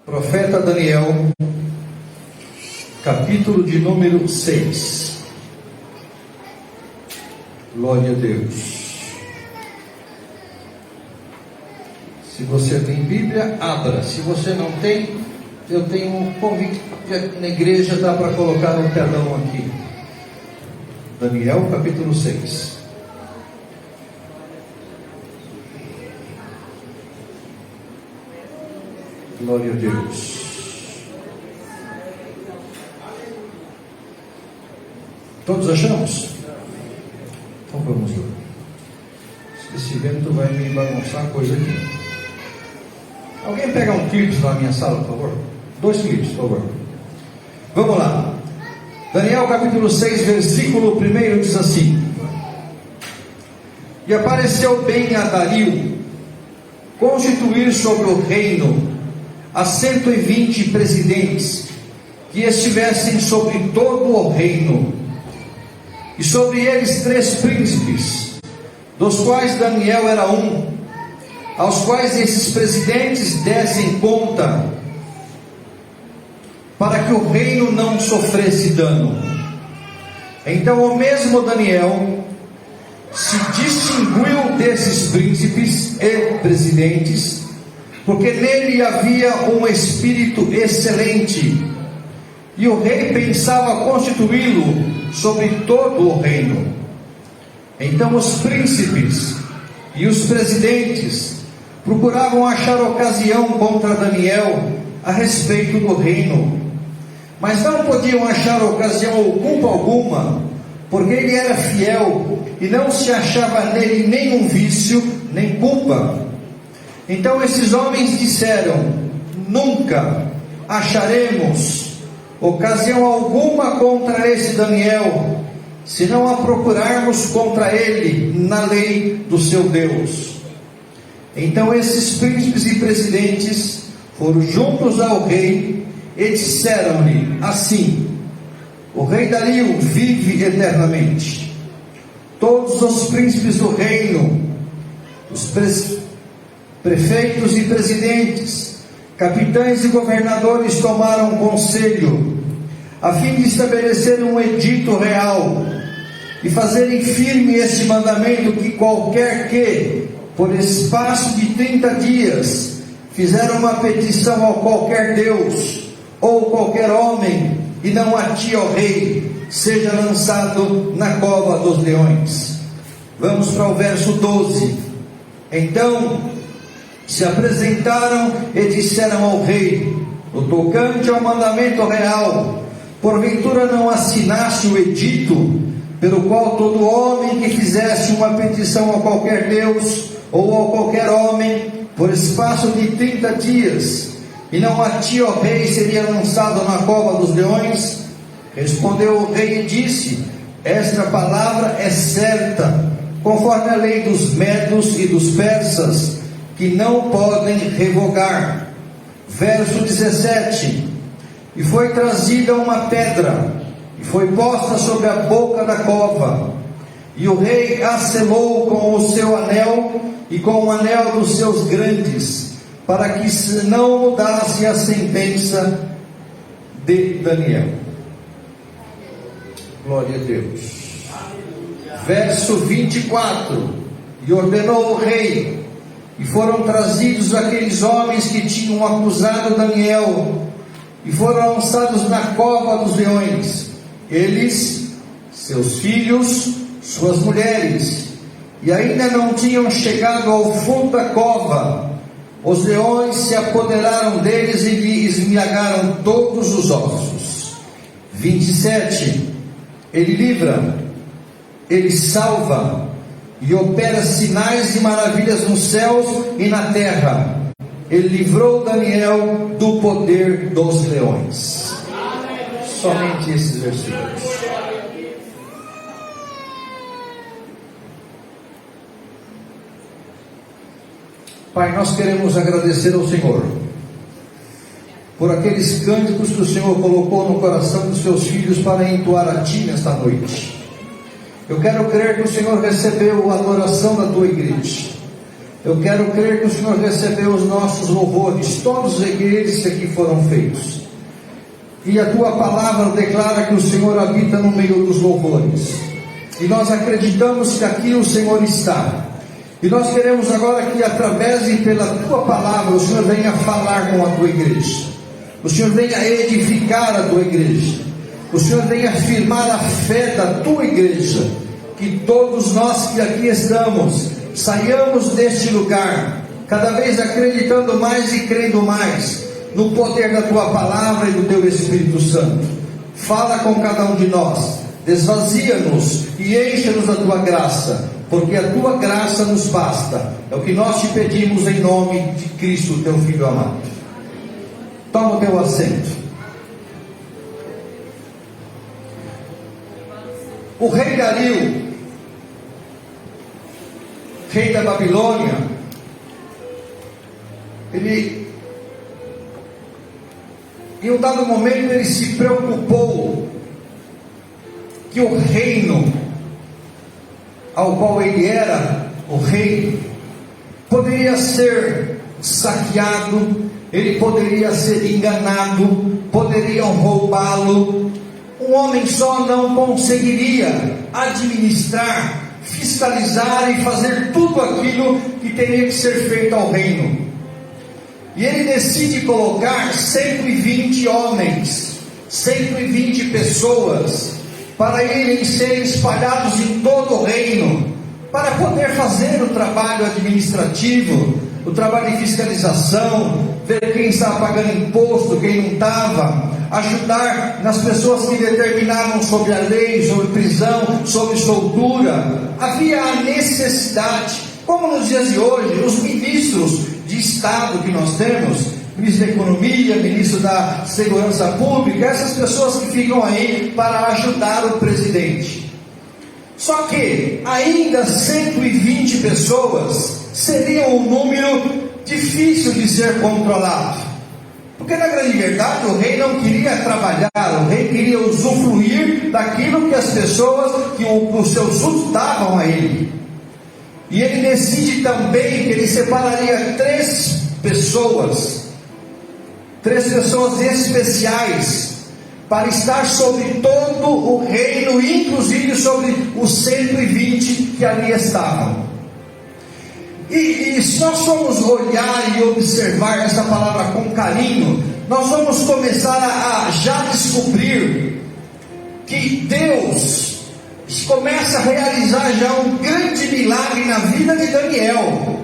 Profeta Daniel, capítulo de número 6. Glória a Deus. Se você tem Bíblia, abra. Se você não tem, eu tenho um convite na igreja, dá para colocar no telão aqui. Daniel, capítulo 6. Glória a Deus. Todos achamos? Então vamos lá. Esse vento vai me bagunçar a coisa aqui. Alguém pega um clipe na minha sala, por favor? 2 clipes, por favor. Vamos lá. Daniel capítulo 6, versículo 1 diz assim: E apareceu bem a Dario constituir sobre o reino a 120 presidentes, que estivessem sobre todo o reino, e sobre eles 3 príncipes, dos quais Daniel era um, aos quais esses presidentes dessem conta, para que o reino não sofresse dano. Então o mesmo Daniel se distinguiu desses príncipes e presidentes, porque nele havia um espírito excelente, e o rei pensava constituí-lo sobre todo o reino. Então os príncipes e os presidentes procuravam achar ocasião contra Daniel a respeito do reino, mas não podiam achar ocasião ou culpa alguma, porque ele era fiel e não se achava nele nenhum vício nem culpa. Então esses homens disseram: nunca acharemos ocasião alguma contra esse Daniel, se não a procurarmos contra ele na lei do seu Deus. Então esses príncipes e presidentes foram juntos ao rei e disseram-lhe assim: o rei Dario vive eternamente. Todos os príncipes do reino, os prefeitos e presidentes, capitães e governadores tomaram conselho, a fim de estabelecer um edito real e fazerem firme este mandamento, que qualquer que, por espaço de 30 dias, fizer uma petição a qualquer Deus ou qualquer homem, e não ati ao rei, seja lançado na cova dos leões. Vamos para o verso 12. Então se apresentaram e disseram ao rei, no tocante ao mandamento real: porventura não assinaste o edito, pelo qual todo homem que fizesse uma petição a qualquer Deus ou a qualquer homem, por espaço de 30 dias, e não a ti, ó rei, seria lançado na cova dos leões? Respondeu o rei e disse: esta palavra é certa, conforme a lei dos medos e dos persas, que não podem revogar. Verso 17: e foi trazida uma pedra, e foi posta sobre a boca da cova, e o rei a selou com o seu anel e com o anel dos seus grandes, para que se não mudasse a sentença de Daniel. Glória a Deus. Verso 24: e ordenou o rei, e foram trazidos aqueles homens que tinham acusado Daniel, e foram lançados na cova dos leões, eles, seus filhos, suas mulheres, e ainda não tinham chegado ao fundo da cova. Os leões se apoderaram deles e lhe esmiagaram todos os ossos. 27: ele livra, ele salva, e opera sinais e maravilhas nos céus e na terra. Ele livrou Daniel do poder dos leões. Somente esses versículos. Pai, nós queremos agradecer ao Senhor por aqueles cânticos que o Senhor colocou no coração dos seus filhos para entoar a Ti nesta noite. Eu quero crer que o Senhor recebeu a adoração da Tua igreja. Eu quero crer que o Senhor recebeu os nossos louvores, todos eles que aqui foram feitos. E a tua palavra declara que o Senhor habita no meio dos louvores. E nós acreditamos que aqui o Senhor está. E nós queremos agora que através e pela tua palavra o Senhor venha falar com a tua igreja. O Senhor venha edificar a tua igreja. O Senhor venha afirmar a fé da tua igreja. Que todos nós que aqui estamos saiamos deste lugar cada vez acreditando mais e crendo mais no poder da tua palavra e do teu Espírito Santo. Fala com cada um de nós, desvazia-nos e encha-nos da tua graça, porque a tua graça nos basta. É o que nós te pedimos em nome de Cristo, teu Filho amado. Toma o teu assento. O rei Dario, rei da Babilônia, ele, em um dado momento, ele se preocupou que o reino ao qual ele era o rei poderia ser saqueado, ele poderia ser enganado, poderiam roubá-lo. Um homem só não conseguiria administrar, fiscalizar e fazer tudo aquilo que teria que ser feito ao reino. E ele decide colocar 120 homens, 120 pessoas, para irem ser espalhados em todo o reino, para poder fazer o trabalho administrativo, o trabalho de fiscalização, ver quem estava pagando imposto, quem não estava, ajudar nas pessoas que determinavam sobre a lei, sobre prisão, sobre soltura. Havia a necessidade, como nos dias de hoje, os ministros de Estado que nós temos, ministro da Economia, ministro da Segurança Pública, essas pessoas que ficam aí para ajudar o presidente. Só que ainda 120 pessoas seriam um número difícil de ser controlado, porque na grande verdade o rei não queria trabalhar, o rei queria usufruir daquilo que as pessoas, que os seus súditos davam a ele. E ele decide também que ele separaria três pessoas especiais, para estar sobre todo o reino, inclusive sobre os 120 que ali estavam. E se nós formos olhar e observar essa palavra com carinho, nós vamos começar a já descobrir que Deus começa a realizar já um grande milagre na vida de Daniel.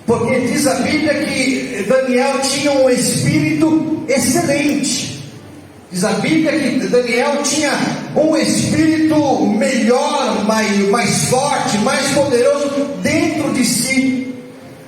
Porque diz a Bíblia que Daniel tinha um espírito excelente. Diz a Bíblia que Daniel tinha um espírito melhor, mais forte, mais poderoso dentro de si.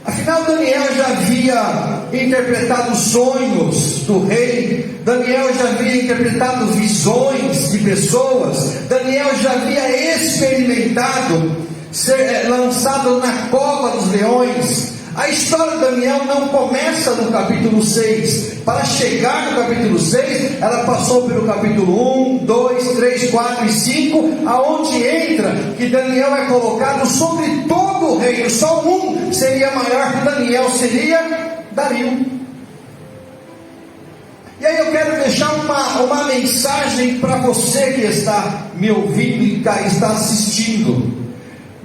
Afinal, Daniel já havia interpretado sonhos do rei, Daniel já havia interpretado visões de pessoas, Daniel já havia experimentado ser lançado na cova dos leões. A história de Daniel não começa no capítulo 6. Para chegar no capítulo 6, ela passou pelo capítulo 1, 2, 3, 4 e 5, aonde entra que Daniel é colocado sobre todo o reino. Só um seria maior que Daniel, seria Dario. E aí eu quero deixar uma mensagem para você que está me ouvindo e está assistindo.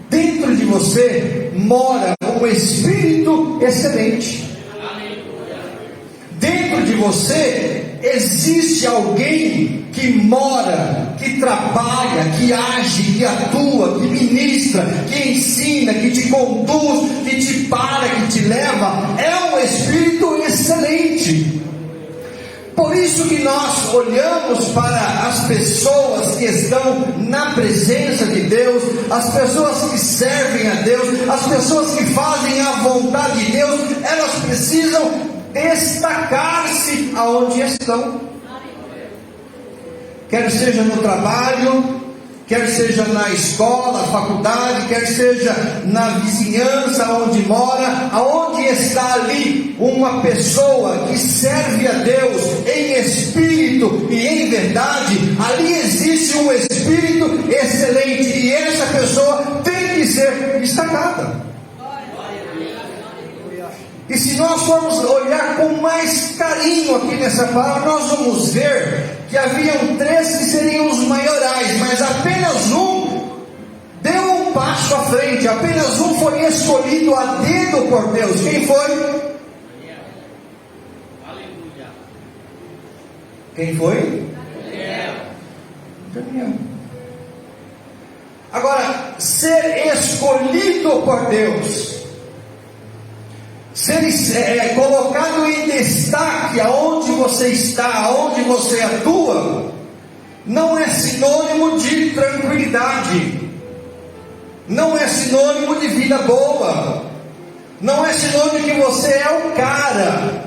Dentro de você mora um espírito excelente. Dentro de você existe alguém que mora, que trabalha, que age, que atua, que ministra, que ensina, que te conduz, que te para, que te leva. É um espírito excelente. Por isso que nós olhamos para as pessoas que estão na presença de Deus, as pessoas que servem a Deus, as pessoas que fazem a vontade de Deus, elas precisam destacar-se aonde estão. Quer seja no trabalho, quer seja na escola, faculdade, quer seja na vizinhança onde mora, aonde está ali uma pessoa que serve a Deus em espírito e em verdade, ali existe um espírito excelente, e essa pessoa tem que ser destacada. E se nós formos olhar com mais carinho aqui nessa palavra, nós vamos ver que haviam 3 que seriam os maiorais, mas apenas um deu um passo à frente, apenas um foi escolhido a dedo por Deus. Quem foi? Aleluia. Quem foi? Daniel. Agora, ser escolhido por Deus, ser colocado em destaque aonde você está, aonde você atua, não é sinônimo de tranquilidade, não é sinônimo de vida boa, não é sinônimo que você é o cara,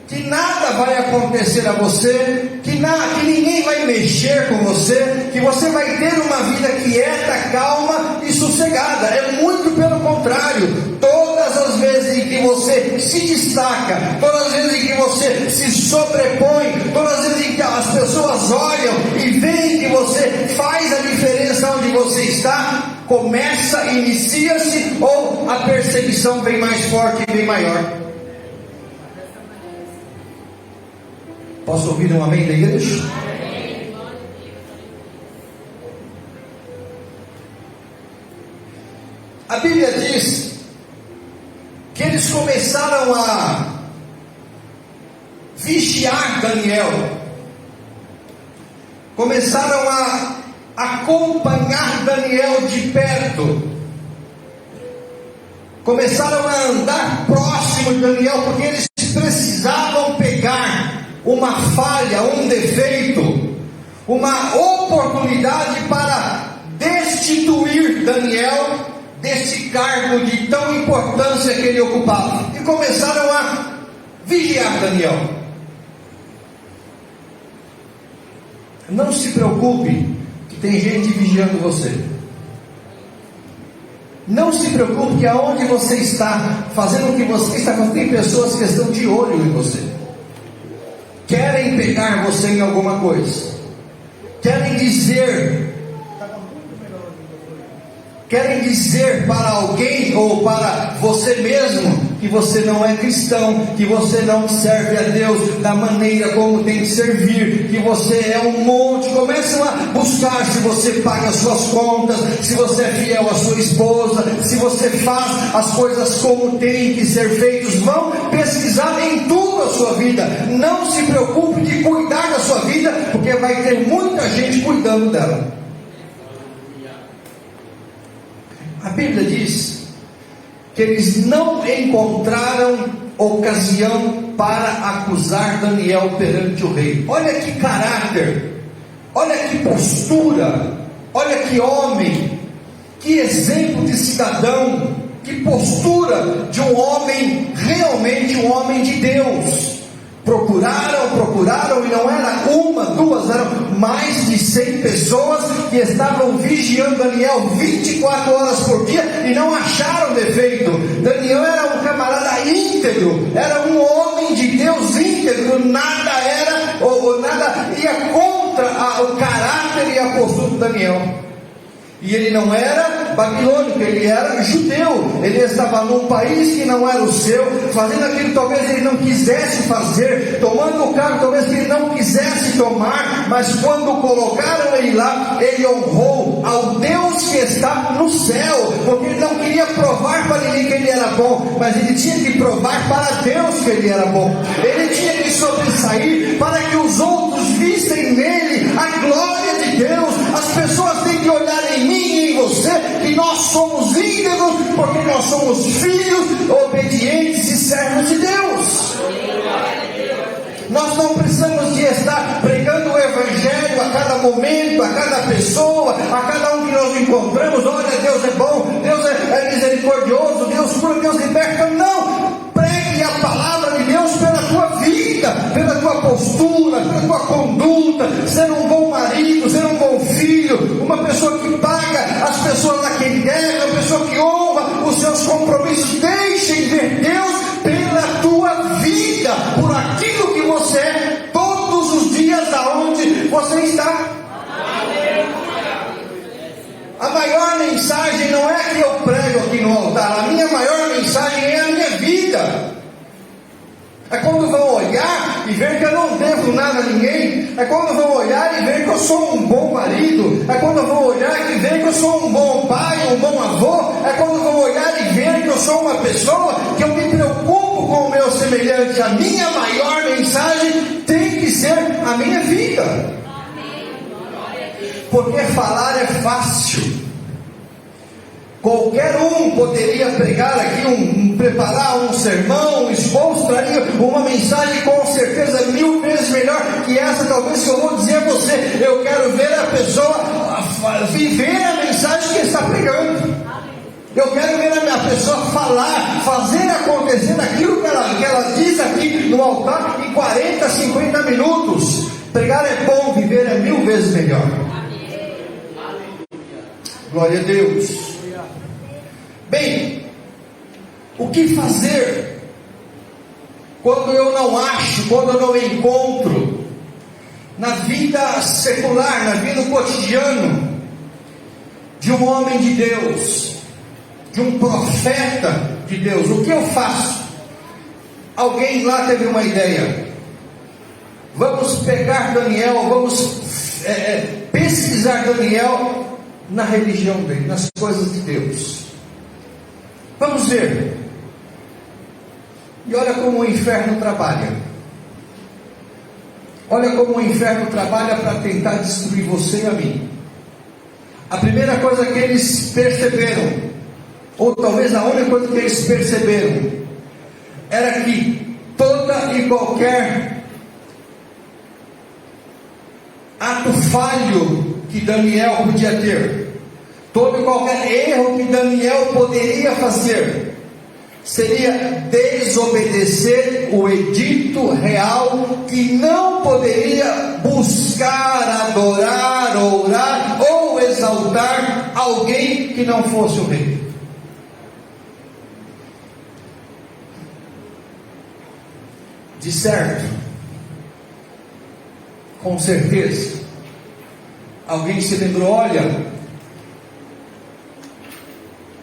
que nada vai acontecer a você, que ninguém vai mexer com você, que você vai ter uma vida quieta, calma e sossegada. É muito pelo contrário. Todas as vezes em que você se destaca, todas as vezes em que você se sobrepõe, todas as vezes em que as pessoas olham e veem que você faz a diferença onde você está, inicia-se, ou a perseguição vem mais forte e vem maior. Posso ouvir um amém da igreja? Amém. A Bíblia diz que eles começaram a vigiar Daniel, começaram a acompanhar Daniel de perto, começaram a andar próximo de Daniel, porque eles precisavam pegar uma falha, um defeito, uma oportunidade para destituir Daniel desse cargo de tão importância que ele ocupava, e começaram a vigiar Daniel. Não se preocupe que tem gente vigiando você. Não se preocupe que aonde você está fazendo o que você está fazendo, tem pessoas que estão de olho em você, querem pegar você em alguma coisa, querem dizer para alguém ou para você mesmo que você não é cristão, que você não serve a Deus da maneira como tem que servir, que você é um monte. Começam a buscar se você paga as suas contas, se você é fiel à sua esposa, se você faz as coisas como tem que ser feitas. Vão pesquisar em tudo a sua vida. Não se preocupe de cuidar da sua vida, porque vai ter muita gente cuidando dela. A Bíblia diz que eles não encontraram ocasião para acusar Daniel perante o rei. Olha que caráter, olha que postura, olha que homem, que exemplo de cidadão, que postura de um homem, realmente um homem de Deus. Procuraram, e não era uma, duas, eram mais de 100 pessoas que estavam vigiando Daniel 24 horas por dia e não acharam defeito. Daniel era um camarada íntegro, era um homem de Deus íntegro, nada ia contra o caráter e a postura de Daniel. E ele não era babilônico, ele era judeu, ele estava num país que não era o seu, fazendo aquilo que talvez ele não quisesse fazer, tomando o cargo talvez que ele não quisesse tomar, mas quando colocaram ele lá, ele honrou ao Deus que está no céu, porque ele não queria provar para ninguém que ele era bom, mas ele tinha que provar para Deus que ele era bom, ele tinha que sobressair para que os outros vissem nele a glória de Deus. As pessoas têm que olhar em mim e em você, que nós somos íntegros, porque nós somos filhos obedientes e servos de Deus. Nós não precisamos de estar pregando o Evangelho a cada momento, a cada pessoa, a cada um que nós encontramos. Olha, Deus é bom, Deus é misericordioso, Deus cura, Deus liberta. Não! Pregue a palavra de Deus pela tua vida, pela tua postura, pela tua conduta, ser um bom marido, ser um bom filho, uma pessoa que paga as pessoas a quem deve, uma pessoa que honra os seus compromissos. Deixem ver Deus pela tua vida, por aquilo que você é, todos os dias aonde você está. A maior mensagem não é que eu prego aqui no altar, a minha maior mensagem é a minha vida. É quando vão olhar e ver que eu não devo nada a ninguém. É quando vão olhar e ver que eu sou um bom marido. É quando vão olhar e ver que eu sou um bom pai, um bom avô. É quando vão olhar e ver que eu sou uma pessoa que eu me preocupo com o meu semelhante. A minha maior mensagem tem que ser a minha vida. Porque falar é fácil. Qualquer um poderia pregar aqui, preparar um sermão, um esboço, traria uma mensagem com certeza 1000 vezes melhor que essa, talvez, que eu vou dizer a você. Eu quero ver a pessoa viver a mensagem que está pregando. Eu quero ver a minha pessoa falar, fazer acontecer aquilo que ela diz aqui no altar em 40, 50 minutos. Pregar é bom, viver é 1000 vezes melhor. Glória a Deus. Bem, o que fazer quando eu não acho, quando eu não encontro na vida secular, na vida cotidiana de um homem de Deus, de um profeta de Deus? O que eu faço? Alguém lá teve uma ideia. Vamos pegar Daniel, vamos pesquisar Daniel na religião dele, nas coisas de Deus. Vamos ver. E olha como o inferno trabalha. Olha como o inferno trabalha para tentar destruir você e a mim. A primeira coisa que eles perceberam, ou talvez a única coisa que eles perceberam, era que toda e qualquer ato falho que Daniel podia ter, todo e qualquer erro que Daniel poderia fazer, seria desobedecer o edito real, que não poderia buscar, adorar, orar ou exaltar alguém que não fosse o rei. De certo, com certeza, alguém se lembrou: olha,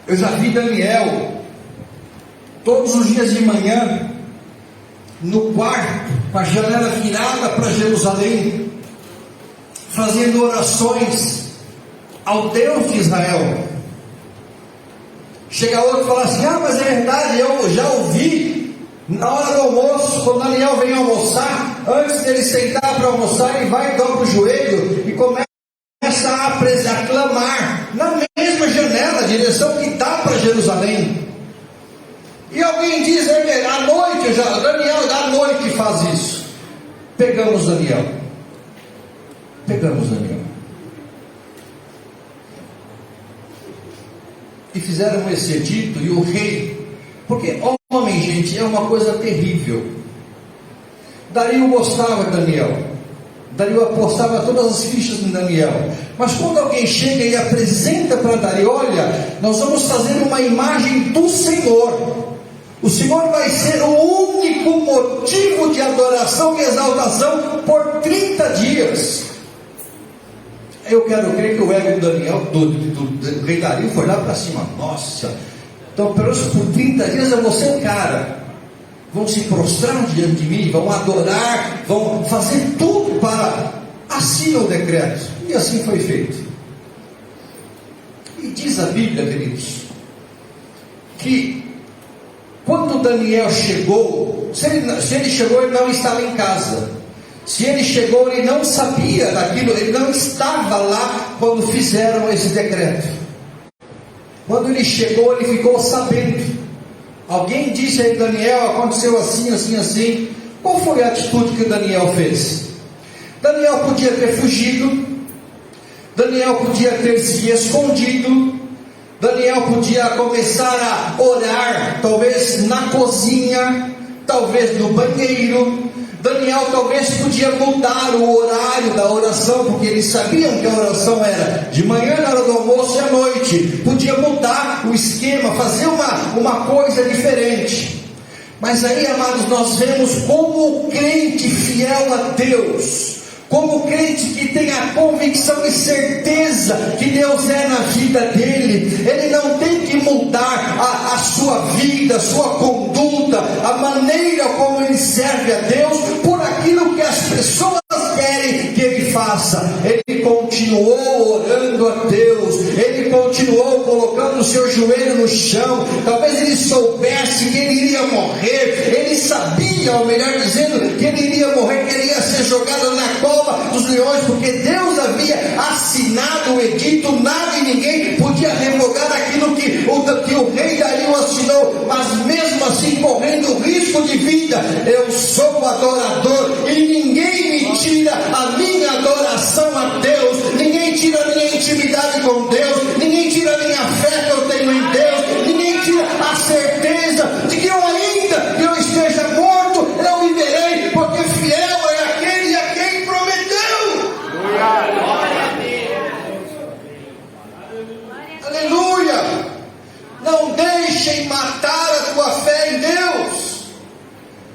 eu já vi Daniel todos os dias de manhã no quarto, com a janela virada para Jerusalém, fazendo orações ao Deus de Israel. Chega outro e fala assim: ah, mas é verdade, eu já ouvi na hora do almoço, quando Daniel vem almoçar, antes dele sentar para almoçar, ele vai, dobra o joelho e começa a clamar na mesma janela, a direção que dá para Jerusalém. E alguém diz: à noite, Daniel à noite faz isso. Pegamos Daniel. E fizeram esse edito, e o rei, porque homem, gente, é uma coisa terrível. Dario gostava de Daniel, Dario apostava todas as fichas em Daniel, mas quando alguém chega e apresenta para Dario: olha, nós vamos fazer uma imagem do Senhor, o Senhor vai ser o único motivo de adoração e exaltação por 30 dias. Eu quero crer que o ego do Daniel, do rei Dario, foi lá para cima. Nossa, então pelo menos por 30 dias eu vou ser o cara. Vão se prostrar diante de mim, vão adorar, vão fazer tudo para assinar o decreto. E assim foi feito. E diz a Bíblia, queridos, que quando Daniel chegou, se ele chegou, ele não estava em casa. Se ele chegou, ele não sabia daquilo, ele não estava lá quando fizeram esse decreto. Quando ele chegou, ele ficou sabendo. Alguém disse a Daniel: aconteceu assim, assim, assim. Qual foi a atitude que Daniel fez? Daniel podia ter fugido, Daniel podia ter se escondido, Daniel podia começar a orar, talvez na cozinha, talvez no banheiro. Daniel talvez podia mudar o horário da oração, porque eles sabiam que a oração era de manhã, na hora do almoço e à noite. Podia mudar o esquema, fazer uma coisa diferente. Mas aí, amados, nós vemos como o crente fiel a Deus, Como crente que tem a convicção e certeza que Deus é na vida dele, ele não tem que mudar a sua vida, a sua conduta, a maneira como ele serve a Deus, por aquilo que as pessoas querem que ele faça. Ele continuou orando a Deus, ele continuou colocando o seu joelho no chão. Talvez ele soubesse que ele iria morrer, ele sabia, ou melhor dizendo, que ele iria morrer, que ele ia ser jogado na cova dos leões, porque Deus havia assinado o edito, nada e ninguém podia revogar aquilo que o rei Dario assinou. Mas mesmo assim, correndo risco de vida, eu sou adorador e ninguém me tira a minha adoração a Deus, ninguém tira a minha intimidade com Deus, ninguém tira a minha fé que eu tenho em Deus, ninguém tira a certeza de que eu esteja morto, eu viverei, porque fiel é aquele a quem prometeu. Aleluia! Não deixem matar a tua fé em Deus,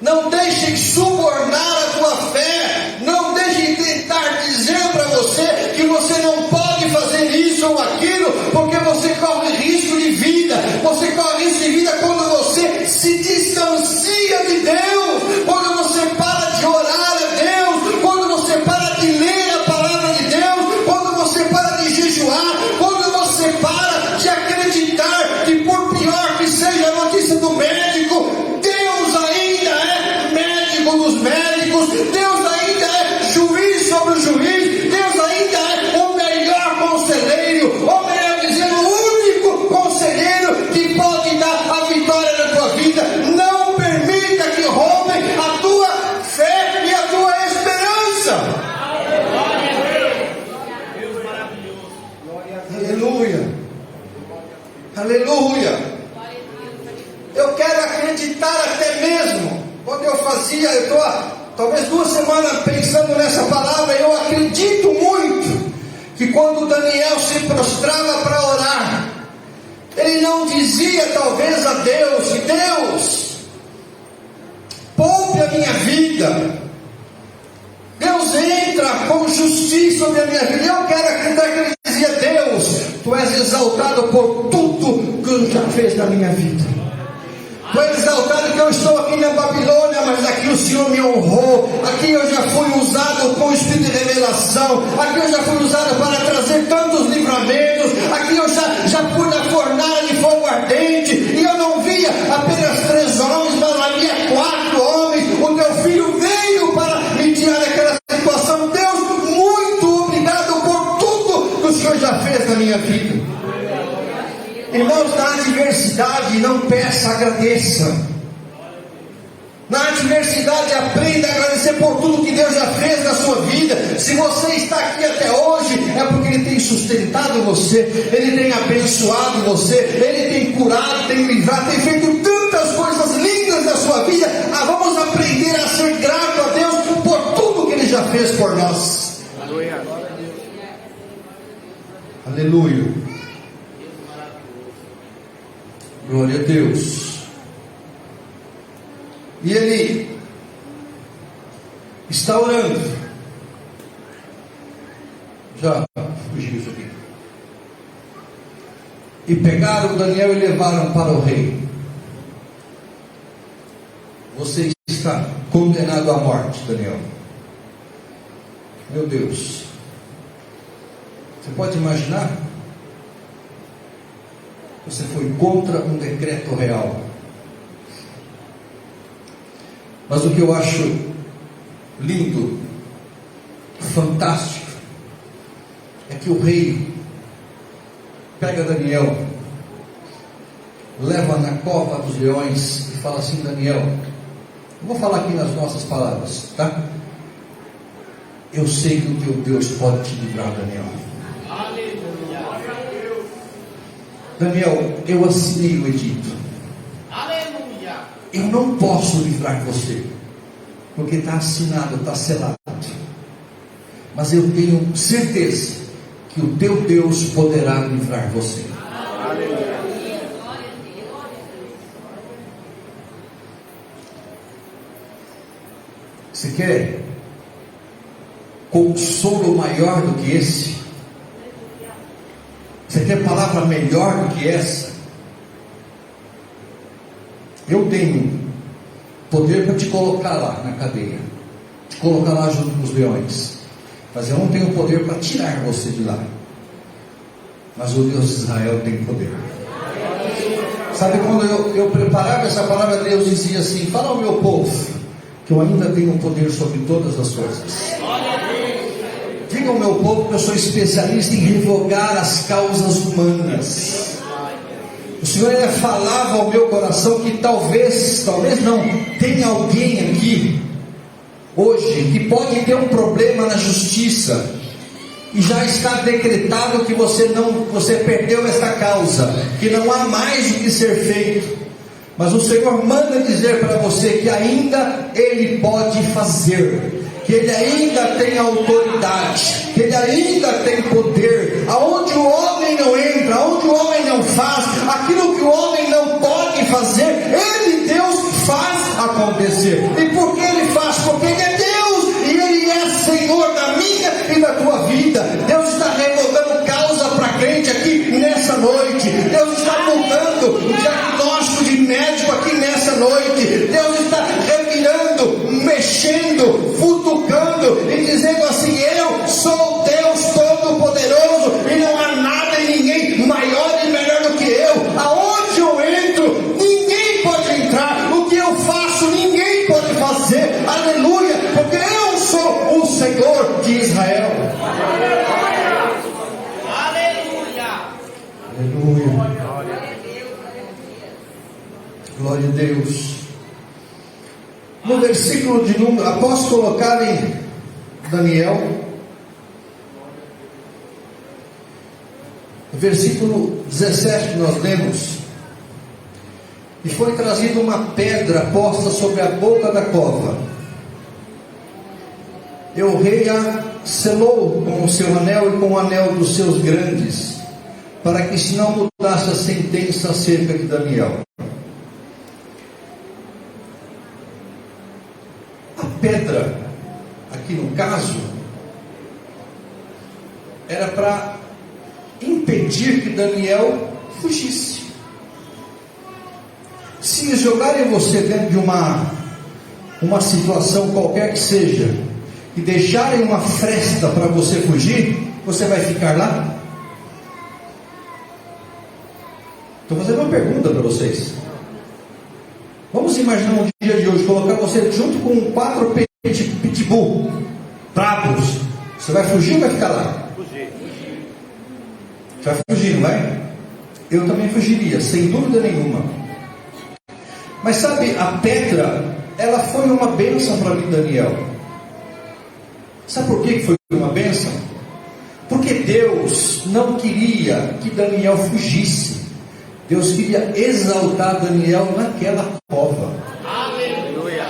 não deixem subornar a tua fé, não deixem tentar dizer para você que você não pode fazer isso ou aquilo, porque você corre risco de vida. Você corre risco de vida quando você se distancia de Deus, quando você para de orar a Deus, quando você para de ler a palavra de Deus, quando você para de jejuar, quando você para de acreditar que, por pior que seja a notícia do médico, Deus ainda é médico dos médicos, Deus ainda é juiz sobre o juiz, Deus ainda é o melhor conselheiro, ou melhor dizendo, o único conselheiro que pode dar a vitória na tua vida. Não permita que roubem a tua fé e a tua esperança. Aleluia, aleluia. Eu quero acreditar até mesmo, quando eu estou talvez 2 semanas pensando nessa palavra, eu acredito muito que quando Daniel se prostrava para orar, ele não dizia talvez a Deus: Deus, poupe a minha vida, Deus entra com justiça sobre a minha vida. Eu quero acreditar que ele dizia: Deus, tu és exaltado por tudo que tu já fez na minha vida. Tu és exaltado que eu estou aqui na Babilônia, mas aqui o Senhor me honrou. Aqui eu já fui usado com o Espírito de revelação. Aqui eu já fui usado para trazer tantos livramentos. Aqui eu já fui na fornalha de fogo ardente. E eu não via apenas 3 homens, mas havia 4 homens. O teu filho veio para me tirar daquela situação. Deus, muito obrigado por tudo que o Senhor já fez na minha vida. Irmãos, na adversidade não peça, agradeça. Na adversidade aprenda a agradecer por tudo que Deus já fez na sua vida. Se você está aqui até hoje, é porque Ele tem sustentado você, Ele tem abençoado você, Ele tem curado, tem livrado, tem feito tantas coisas lindas na sua vida. Vamos aprender a ser grato a Deus por tudo que Ele já fez por nós. Aleluia. Aleluia. Glória a Deus. E ele está orando. Já fugiu isso aqui. E pegaram Daniel e levaram para o rei. Você está condenado à morte, Daniel. Meu Deus. Você pode imaginar? Você foi contra um decreto real. Mas o que eu acho lindo, fantástico, é que o rei pega Daniel, leva na cova dos leões e fala assim: Daniel, eu vou falar aqui nas nossas palavras, tá? Eu sei que o teu Deus pode te livrar, Daniel. Daniel, eu assinei o edito. Aleluia. Eu não posso livrar você, porque está assinado, está selado. Mas eu tenho certeza que o teu Deus poderá livrar você. Aleluia. Você quer consolo maior do que esse? Você quer palavra melhor do que essa? Eu tenho poder para te colocar lá na cadeia, te colocar lá junto com os leões, mas eu não tenho poder para tirar você de lá. Mas o Deus de Israel tem poder. Sabe, quando eu preparava essa palavra, Deus dizia assim: fala ao meu povo que eu ainda tenho poder sobre todas as coisas. Diga ao meu povo que eu sou especialista em revogar as causas humanas. O Senhor ainda falava ao meu coração que talvez não, tem alguém aqui hoje que pode ter um problema na justiça, e já está decretado que você perdeu esta causa, que não há mais o que ser feito, mas o Senhor manda dizer para você que ainda Ele pode fazer, que Ele ainda tem autoridade, que Ele ainda tem poder. Aonde o homem não entra, aonde o homem não faz, aquilo que o homem não pode fazer, Ele, Deus, faz acontecer. E por que Ele faz? Porque Ele é Deus, e Ele é Senhor da minha e da tua vida. Deus está revogando causa para crente aqui nessa noite. Deus está mudando o diagnóstico de médico aqui nessa noite. Deus está revirando, mexendo, futucando e dizendo assim: eu sou Deus Todo-Poderoso, e não há nada e ninguém maior e melhor do que eu. Aonde eu entro, ninguém pode entrar. O que eu faço, ninguém pode fazer. Aleluia, porque eu sou o Senhor de Israel. Aleluia. Glória a Deus. No versículo de número, após colocarem Daniel, no versículo 17 nós lemos: e foi trazida uma pedra posta sobre a boca da cova, e o rei a selou com o seu anel e com o anel dos seus grandes, para que se não mudasse a sentença acerca de Daniel. A pedra, aqui no caso, era para impedir que Daniel fugisse. Se jogarem você dentro de uma situação qualquer que seja, e deixarem uma fresta para você fugir, você vai ficar lá? Estou fazendo uma pergunta para vocês. Vamos imaginar um dia de hoje, colocar você junto com 4 pitbull bravos. Você vai fugir ou vai ficar lá? Fugir. Você vai fugir, não vai? Eu também fugiria, sem dúvida nenhuma. Mas sabe, a pedra, ela foi uma bênção para mim, Daniel. Sabe por que foi uma bênção? Porque Deus não queria que Daniel fugisse. Deus queria exaltar Daniel naquela cova. Aleluia.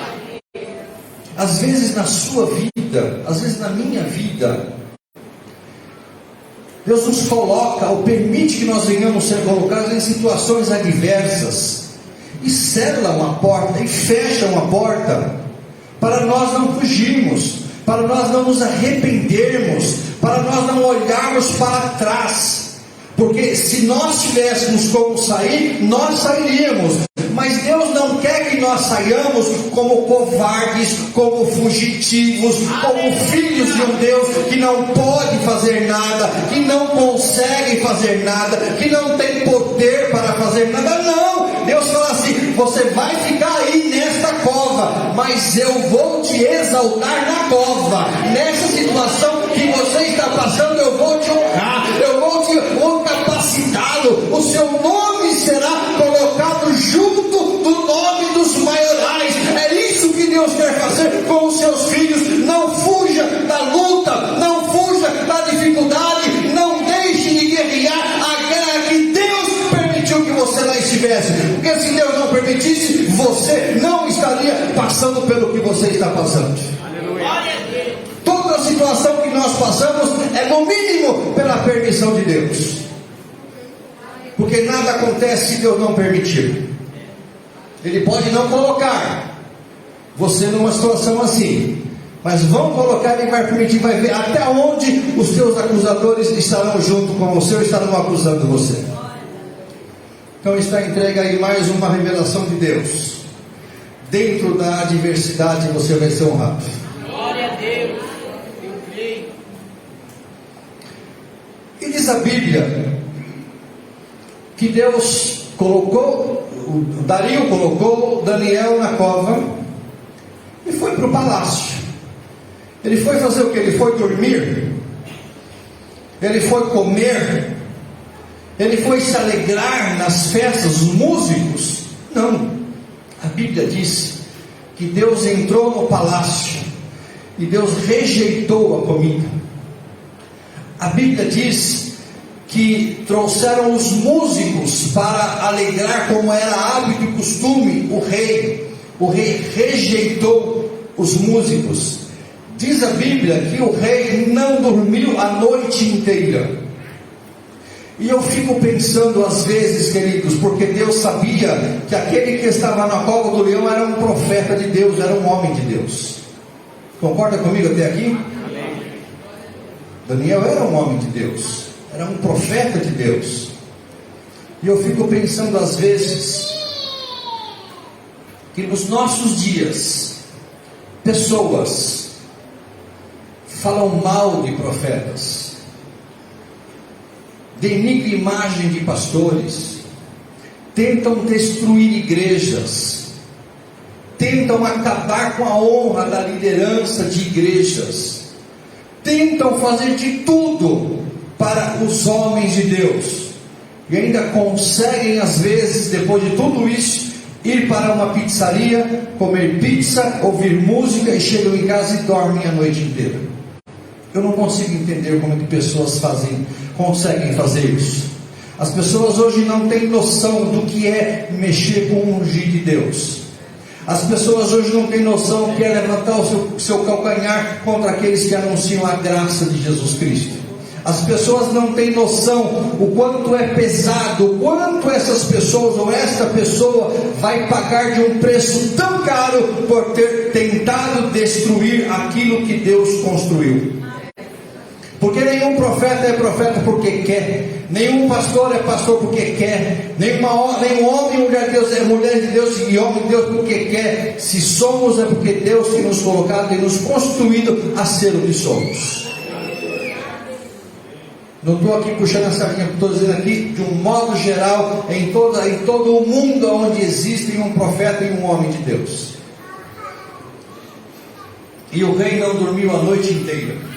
Às vezes na sua vida, às vezes na minha vida, Deus nos coloca ou permite que nós venhamos ser colocados em situações adversas, e sela uma porta e fecha uma porta, para nós não fugirmos, para nós não nos arrependermos, para nós não olharmos para trás. Porque se nós tivéssemos como sair, nós sairíamos. Mas Deus não quer que nós saiamos como covardes, como fugitivos, como filhos de um Deus que não pode fazer nada, que não consegue fazer nada, que não tem poder para fazer nada. Não, Deus fala assim: você vai ficar aí nesta cova, mas eu vou te exaltar na cova. Nessa situação que você está passando, eu vou te honrar, eu vou te capacitá-lo. O seu nome será colocado junto do nome dos maiorais. É isso que Deus quer fazer com os seus filhos. Não fuja da luta, não fuja da dificuldade, não deixe de guerrear a guerra que Deus permitiu que você lá estivesse. Porque se Deus não permitisse, você não estaria passando pelo que você está passando. Aleluia. Toda situação que nós passamos é no mínimo pela permissão de Deus. Porque nada acontece se Deus não permitir. Ele pode não colocar você numa situação assim, Mas vão colocar e vai permitir, vai ver até onde os teus acusadores estarão junto com você ou estarão acusando você. Então está entregue aí mais uma revelação de Deus. Dentro da adversidade você vai ser honrado. Glória a Deus. Eu creio. E diz a Bíblia que Deus colocou, Dario colocou Daniel na cova e foi para o palácio. Ele foi fazer o que? Ele foi dormir? Ele foi comer? Ele foi se alegrar nas festas, os músicos? Não. A Bíblia diz que Deus entrou no palácio e Deus rejeitou a comida. A Bíblia diz que trouxeram os músicos para alegrar, como era hábito e costume, o rei. O rei rejeitou os músicos. Diz a Bíblia que o rei não dormiu a noite inteira. E eu fico pensando às vezes, queridos, porque Deus sabia que aquele que estava na cova do leão era um profeta de Deus, era um homem de Deus. Concorda comigo até aqui? Amém. Daniel era um homem de Deus, era um profeta de Deus. E eu fico pensando às vezes que nos nossos dias pessoas falam mal de profetas, denigram a imagem de pastores, tentam destruir igrejas, tentam acabar com a honra da liderança de igrejas, tentam fazer de tudo para os homens de Deus, e ainda conseguem às vezes, depois de tudo isso, ir para uma pizzaria, comer pizza, ouvir música e chegam em casa e dormem a noite inteira. Eu não consigo entender como que pessoas conseguem fazer isso. As pessoas hoje não têm noção do que é mexer com o ungir de Deus. As pessoas hoje não têm noção do que é levantar o seu calcanhar contra aqueles que anunciam a graça de Jesus Cristo. As pessoas não têm noção o quanto é pesado, o quanto essas pessoas ou esta pessoa vai pagar de um preço tão caro por ter tentado destruir aquilo que Deus construiu. Porque nenhum profeta é profeta porque quer, nenhum pastor é pastor porque quer, nenhum homem e mulher de Deus é mulher de Deus e homem de Deus porque quer. Se somos é porque Deus tem nos colocado e nos constituído a ser o que somos. Não estou aqui puxando essa linha, estou dizendo aqui de um modo geral, em todo o mundo onde existem um profeta e um homem de Deus. E o rei não dormiu a noite inteira.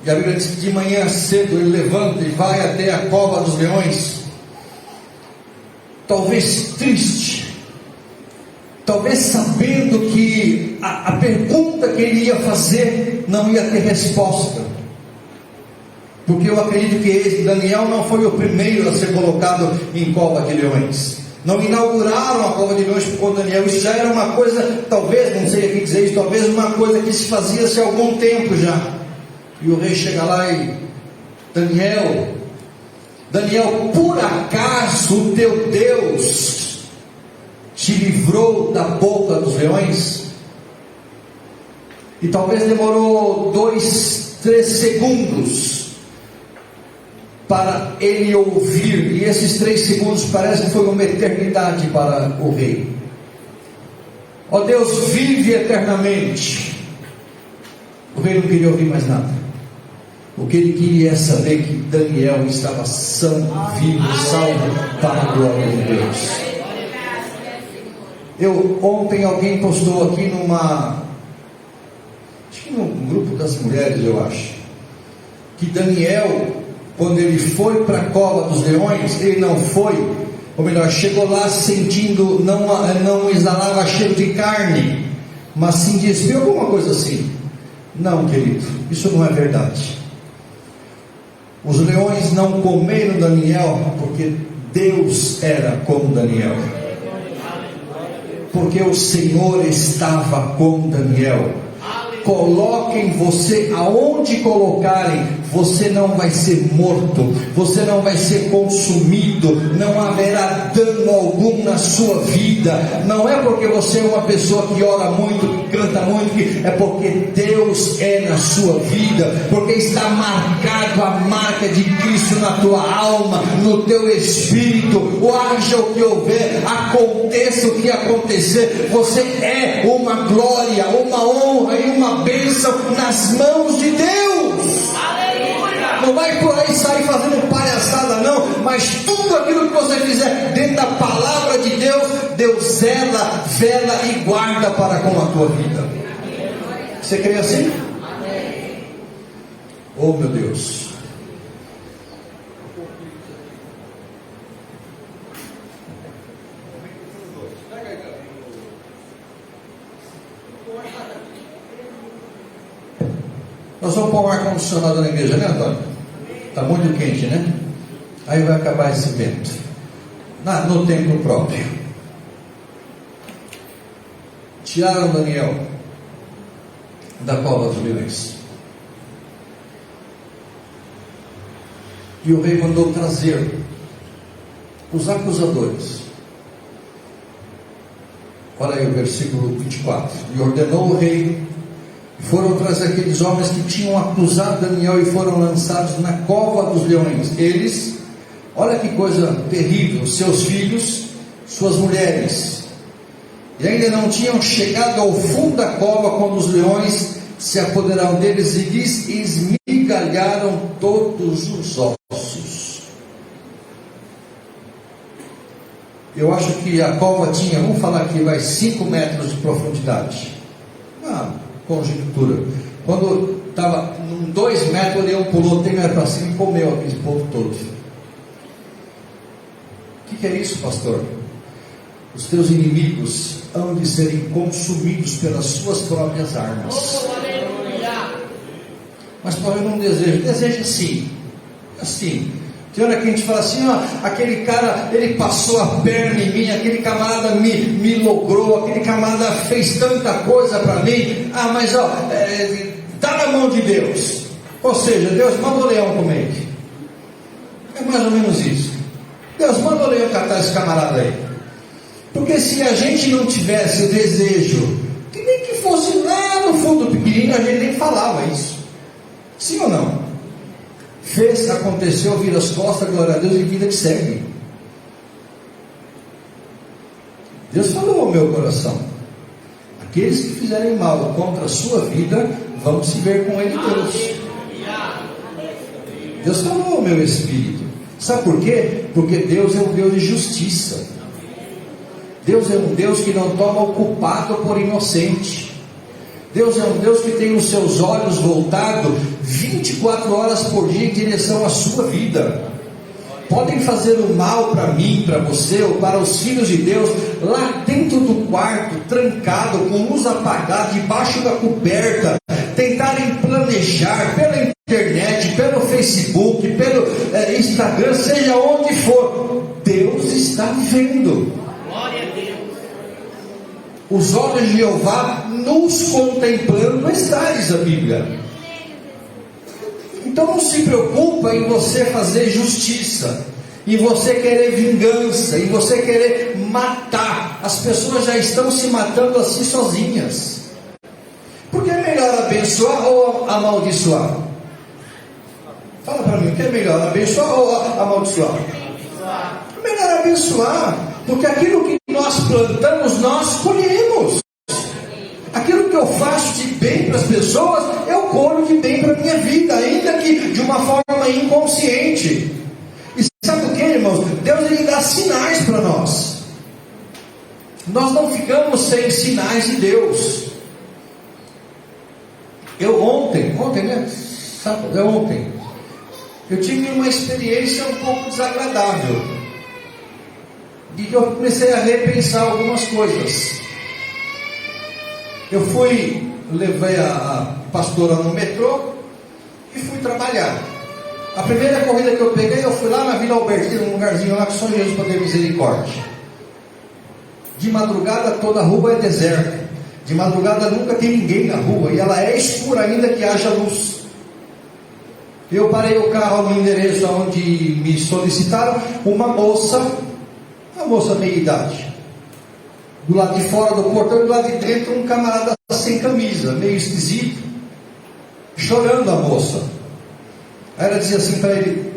E a Bíblia diz que de manhã cedo ele levanta e vai até a cova dos leões, talvez triste, talvez sabendo que a pergunta que ele ia fazer não ia ter resposta, porque eu acredito que Daniel não foi o primeiro a ser colocado em cova de leões. Não inauguraram a cova de leões por Daniel. Isso já era uma coisa, talvez, não sei aqui dizer isso, talvez uma coisa que se fazia há algum tempo já. E o rei chega lá e: Daniel, por acaso o teu Deus te livrou da boca dos leões? E talvez demorou 2, 3 segundos para ele ouvir, e esses 3 segundos parece que foi uma eternidade para o rei. Ó Deus, vive eternamente. O rei não queria ouvir mais nada. O que ele queria é saber que Daniel estava são, vivo, salvo para a glória de Deus. Ontem alguém postou aqui acho que no grupo das mulheres, eu acho, que Daniel, quando ele foi para a cova dos leões, ele não foi, ou melhor, chegou lá sentindo, não exalava cheiro de carne, mas sim de espírito, alguma coisa assim. Não, querido, isso não é verdade. Os leões não comeram Daniel porque Deus era com Daniel, porque o Senhor estava com Daniel. Coloquem você aonde colocarem, você não vai ser morto, você não vai ser consumido, não haverá dano algum na sua vida. Não é porque você é uma pessoa que ora muito, que canta muito, é porque Deus é na sua vida, porque está marcado a marca de Cristo na tua alma, no teu espírito. Haja o que houver, aconteça o que acontecer, você é uma glória, uma honra e uma bênção nas mãos de Deus. Não vai por aí sair fazendo palhaçada não, mas tudo aquilo que você fizer dentro da palavra de Deus, Deus zela, vela e guarda para com a tua vida. Você crê assim? Oh meu Deus. Nós vamos pôr um ar-condicionado na igreja, né, Antônio? Está muito quente, né? Aí vai acabar esse vento. No tempo próprio. Tiraram Daniel da cova dos leões. E o rei mandou trazer os acusadores. Olha aí o versículo 24. E ordenou o rei. Foram atrás daqueles homens que tinham acusado Daniel e foram lançados na cova dos leões. Eles, olha que coisa terrível, seus filhos, suas mulheres, e ainda não tinham chegado ao fundo da cova quando os leões se apoderaram deles e lhes esmigalharam todos os ossos. Eu acho que a cova tinha, vamos falar aqui, 5 metros de profundidade. Conjectura. Quando estava 2 metros, o leão pulou 3 metros para cima e comeu aquele povo todo. O que é isso, pastor? Os teus inimigos hão de serem consumidos pelas suas próprias armas. Mas Paulo não deseja. Deseja sim. Assim. Tem hora que a gente fala assim, aquele cara, ele passou a perna em mim, aquele camarada me logrou, aquele camarada fez tanta coisa para mim, mas está na mão de Deus. Ou seja, Deus manda o leão comer. É mais ou menos isso. Deus manda o leão catar esse camarada aí. Porque se a gente não tivesse o desejo, que nem que fosse lá no fundo pequenininho, a gente nem falava isso. Sim ou não? Fez, aconteceu, vira as costas, glória a Deus, e vida que segue. Deus falou ao meu coração: aqueles que fizerem mal contra a sua vida, vão se ver com Ele, Deus. Deus falou ao meu espírito. Sabe por quê? Porque Deus é um Deus de justiça. Deus é um Deus que não toma o culpado por inocente. Deus é um Deus que tem os seus olhos voltados 24 horas por dia em direção à sua vida. Podem fazer o mal para mim, para você ou para os filhos de Deus, lá dentro do quarto, trancado, com luz apagada, debaixo da coberta, tentarem planejar pela internet, pelo Facebook, pelo Instagram, seja onde for. Deus está vendo. Glória a Deus. Os olhos de Jeová nos contemplando estáis, a Bíblia. Então não se preocupa em você fazer justiça, em você querer vingança, em você querer matar. As pessoas já estão se matando assim sozinhas. Porque é melhor abençoar ou amaldiçoar? Fala para mim, o que é melhor, abençoar ou amaldiçoar? É melhor abençoar, porque aquilo que nós plantamos, nós colhemos. Aquilo que eu faço de bem para as pessoas, eu colho de bem para a minha vida, ainda que de uma forma inconsciente. E sabe o que, irmãos? Deus ele dá sinais para nós. Nós não ficamos sem sinais de Deus. Eu ontem, né? Sábado, ontem, eu tive uma experiência um pouco desagradável. E eu comecei a repensar algumas coisas. Eu levei a pastora no metrô e fui trabalhar. A primeira corrida que eu peguei, eu fui lá na Vila Albertina, num lugarzinho lá que só Jesus pode ter misericórdia. De madrugada toda a rua é deserta. De madrugada nunca tem ninguém na rua, e ela é escura ainda que haja luz. Eu parei o carro no endereço onde me solicitaram. Uma moça meia idade, do lado de fora do portão, e do lado de dentro um camarada sem camisa, meio esquisito, chorando a moça. Aí ela dizia assim para ele: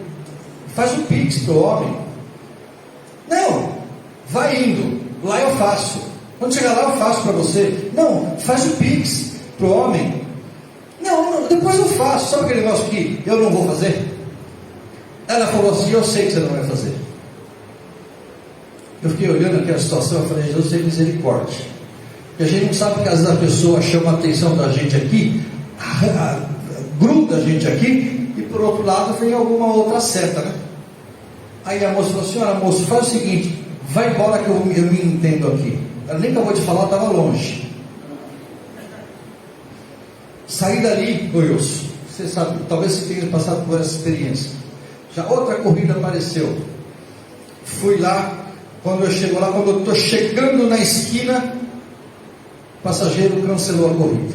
faz um pix pro homem. Não, vai indo, lá eu faço. Quando chegar lá eu faço para você. Não, faz um pix pro homem. Não, depois eu faço. Sabe aquele negócio que eu não vou fazer? Ela falou assim: eu sei que você não vai fazer. Eu fiquei olhando aquela situação e falei: Jesus, tem misericórdia. E a gente não sabe que às vezes a pessoa chama a atenção da gente aqui, gruda a gente aqui, e por outro lado vem alguma outra seta, né? Aí a moça falou: senhora, moço, faz o seguinte, vai embora que eu me entendo aqui. Ela nem acabou de falar, estava longe. Saí dali, Wilson, você sabe, talvez você tenha passado por essa experiência. Já outra corrida apareceu. Fui lá, quando eu estou chegando na esquina, o passageiro cancelou a corrida.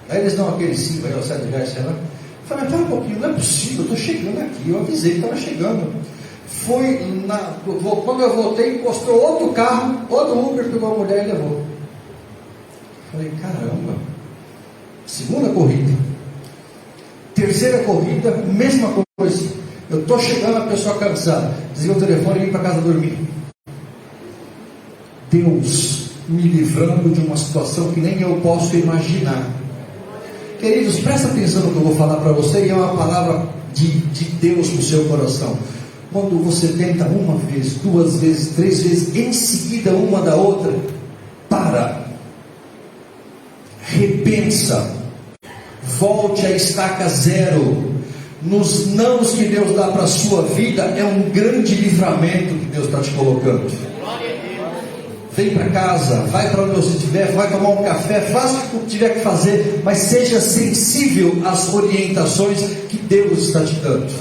Aí eles dão aquele sim, vai ao R$7, sei lá. Eu falei: pera um pouquinho, não é possível, eu estou chegando aqui. Eu avisei que estava chegando. Quando eu voltei, encostou outro carro, outro Uber, pegou a mulher e levou. Falei: caramba. Segunda corrida, terceira corrida, mesma coisa. Eu estou chegando, a pessoa cansada, desliga o telefone e vim para casa dormir. Deus me livrando de uma situação que nem eu posso imaginar. Queridos, presta atenção no que eu vou falar para você, e é uma palavra de Deus no seu coração. Quando você tenta uma vez, duas vezes, três vezes, em seguida uma da outra, para, repensa, volte à estaca zero. Nos nãos que Deus dá para a sua vida, é um grande livramento que Deus está te colocando. Vem para casa, vai para onde você estiver, vai tomar um café, faça o que tiver que fazer, mas seja sensível às orientações que Deus está te dando.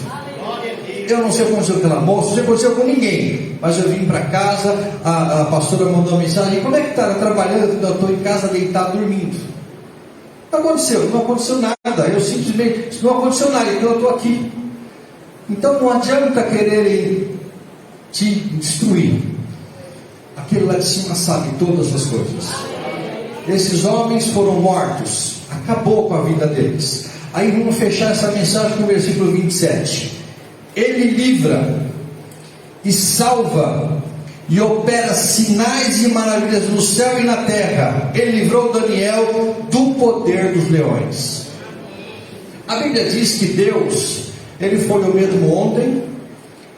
Eu não sei o que aconteceu com aquela moça, não sei o que aconteceu com ninguém, mas eu vim para casa, a pastora mandou uma mensagem: como é que está? Trabalhando? Eu estou em casa deitado, dormindo. Não aconteceu nada. Eu simplesmente, não aconteceu nada, então eu estou aqui. Então não adianta quererem te destruir. Aquele lá de cima sabe todas as coisas. Esses homens foram mortos, acabou com a vida deles. Aí vamos fechar essa mensagem com o versículo 27. Ele livra e salva e opera sinais e maravilhas no céu e na terra. Ele livrou Daniel do poder dos leões. A Bíblia diz que Deus, Ele foi o mesmo ontem,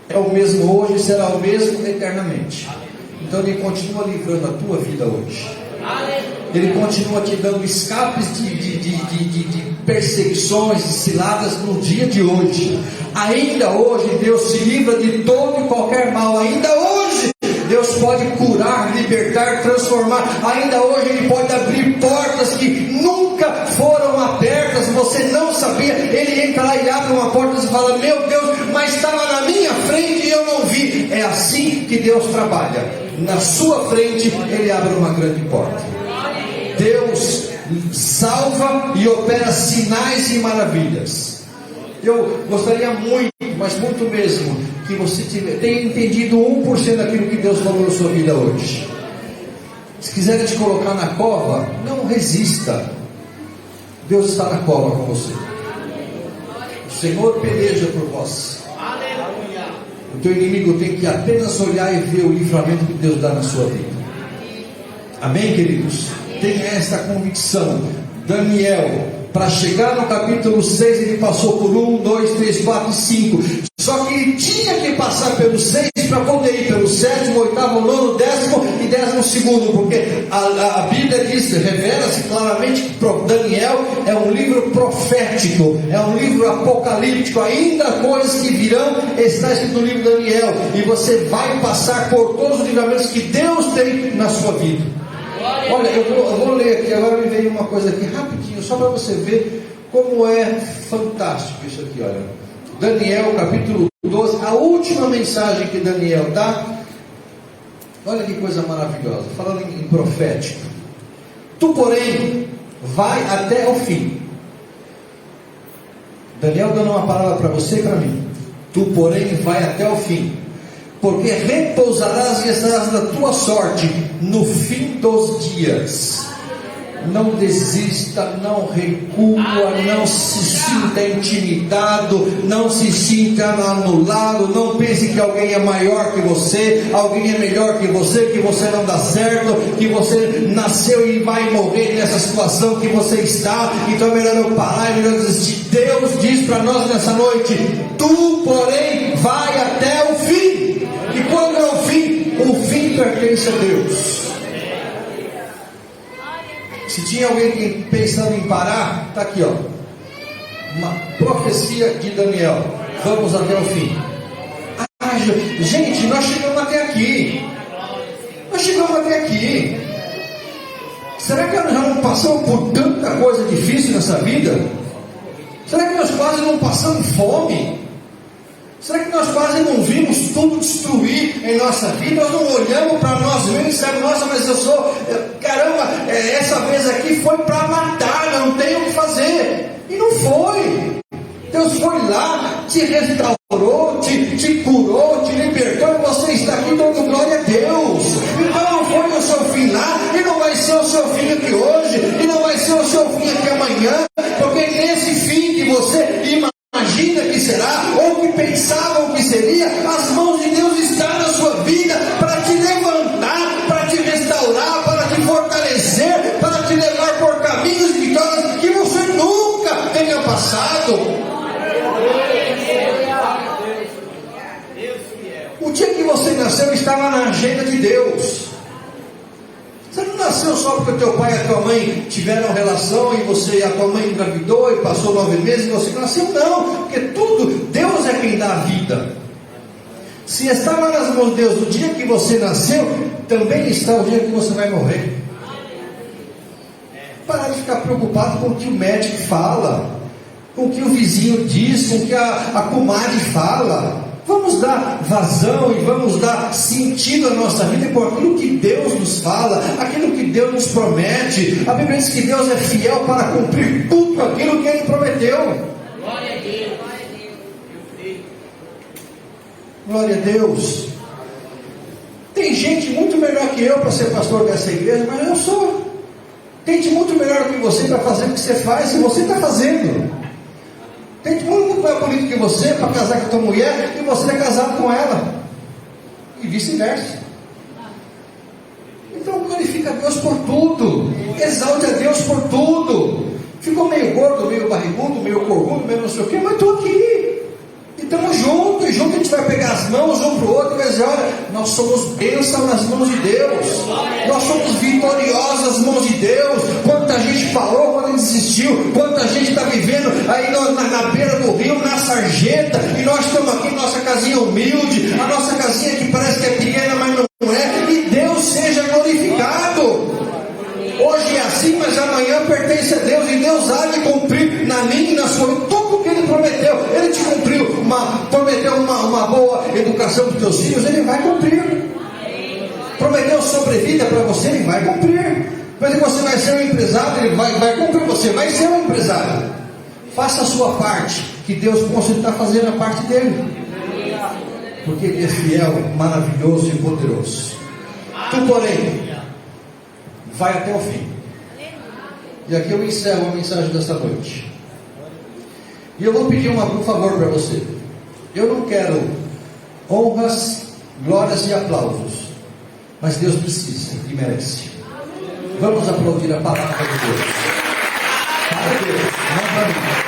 é o mesmo hoje e será o mesmo eternamente. Então Ele continua livrando a tua vida hoje. Ele continua te dando escapes de perseguições e ciladas no dia de hoje. Ainda hoje Deus se livra de todo e qualquer mal. Ainda hoje Deus pode curar, libertar, transformar. Ainda hoje Ele pode abrir portas que nunca foram abertas, você não sabia. Ele entra lá e abre uma porta e fala: meu Deus, mas estava na minha frente e eu não vi. É assim que Deus trabalha. Na sua frente Ele abre uma grande porta. Deus salva e opera sinais e maravilhas. Eu gostaria muito, mas muito mesmo, que você tenha entendido 1% daquilo que Deus falou na sua vida hoje. Se quiserem te colocar na cova, não resista. Deus está na cova com você. O Senhor peleja por vós. O teu inimigo tem que apenas olhar e ver o livramento que Deus dá na sua vida. Amém, queridos? Tenha esta convicção. Daniel, para chegar no capítulo 6, ele passou por 1, 2, 3, 4 e 5. Só que ele tinha que passar pelo 6 para poder ir pelo 7º, 8º, 9º, 10º e 12º, porque a Bíblia diz, revela-se claramente que Daniel é um livro profético, é um livro apocalíptico. Ainda coisas que virão, está escrito no livro de Daniel, e você vai passar por todos os livramentos que Deus tem na sua vida. Olha, eu vou ler aqui, agora me veio uma coisa aqui rapidinho, só para você ver como é fantástico isso aqui. Olha, Daniel capítulo 12, a última mensagem que Daniel dá. Olha que coisa maravilhosa, falando em profético. Tu, porém, vai até o fim. Daniel dando uma palavra para você e para mim. Tu, porém, vai até o fim, porque repousarás e estarás na tua sorte no fim dos dias. Não desista, não recua, não se sinta intimidado, não se sinta anulado, não pense que alguém é maior que você, alguém é melhor que você não dá certo, que você nasceu e vai morrer nessa situação que você está, então é melhor eu parar, é melhor desistir. Deus diz para nós nessa noite: tu, porém, vai até o fim. E quando é o fim pertence a Deus. Se tinha alguém pensando em parar, está aqui, ó, uma profecia de Daniel. Vamos até o fim. Gente, nós chegamos até aqui. Será que nós já não passamos por tanta coisa difícil nessa vida? Será que nós quase não passamos fome? Será que nós quase não vimos tudo destruir em nossa vida? Nós não olhamos para nós mesmos e dissemos: nossa, mas eu sou, caramba, essa vez aqui foi para matar, não tenho o que fazer. E não foi. Deus foi lá, te restaurou, te curou, te libertou, e você está aqui dando glória a Deus. Então não foi o seu fim lá, e não vai ser o seu fim aqui hoje, e não vai ser o seu fim aqui amanhã, porque nesse fim que você imagina que será, ou que pensavam que seria, as mãos de Deus estão na sua vida para te levantar, para te restaurar, para te fortalecer, para te levar por caminhos de vitórias que você nunca tenha passado. O dia que você nasceu estava na agenda de Deus. Você não nasceu só porque o teu pai e a tua mãe tiveram relação e a tua mãe engravidou e passou 9 meses e você nasceu. Não, porque tudo, Deus é quem dá a vida. Se estava nas mãos de Deus o dia que você nasceu, também está o dia que você vai morrer. Parar de ficar preocupado com o que o médico fala, com o que o vizinho diz, com o que a comadre fala. Vamos dar vazão e vamos dar sentido à nossa vida por aquilo que Deus nos fala, aquilo que Deus nos promete. A Bíblia diz que Deus é fiel para cumprir tudo aquilo que Ele prometeu. Glória a Deus. Glória a Deus. Tem gente muito melhor que eu para ser pastor dessa igreja, mas eu sou. Tem gente muito melhor que você para fazer o que você faz e você está fazendo. Tem gente muito mais bonito que você para casar com a tua mulher e você é casado com ela. E vice-versa. Então glorifica a Deus por tudo. Exalte a Deus por tudo. Ficou meio gordo, meio barrigudo, meio corrudo, meio não sei o que, mas estou aqui. E estamos juntos, e junto a gente vai pegar as mãos um para o outro e vai dizer: olha, nós somos bênção nas mãos de Deus, nós somos vitoriosos nas mãos de Deus. Quanta gente parou, quanta gente desistiu, quanta gente está vivendo aí na beira do rio, na sarjeta, e nós estamos aqui, nossa casinha humilde, a nossa casinha que parece que é pequena, mas não é, e Deus seja glorificado. Hoje é assim, mas amanhã pertence a Deus, e Deus há de cumprir na minha e na sua vida tudo o que Ele prometeu. Ele te cumpriu, prometeu uma boa educação para os teus filhos, Ele vai cumprir. Prometeu sobrevida para você, Ele vai cumprir. Mas você vai ser um empresário, Ele vai cumprir, você vai ser um empresário. Faça a sua parte, que Deus possa estar fazendo a parte dele, porque Ele é fiel, maravilhoso e poderoso. Tu, porém, vai até o fim. E aqui eu encerro a mensagem desta noite. E eu vou pedir um favor para você. Eu não quero honras, glórias e aplausos, mas Deus precisa e merece. Vamos aplaudir a palavra de Deus. Para Deus, não para mim.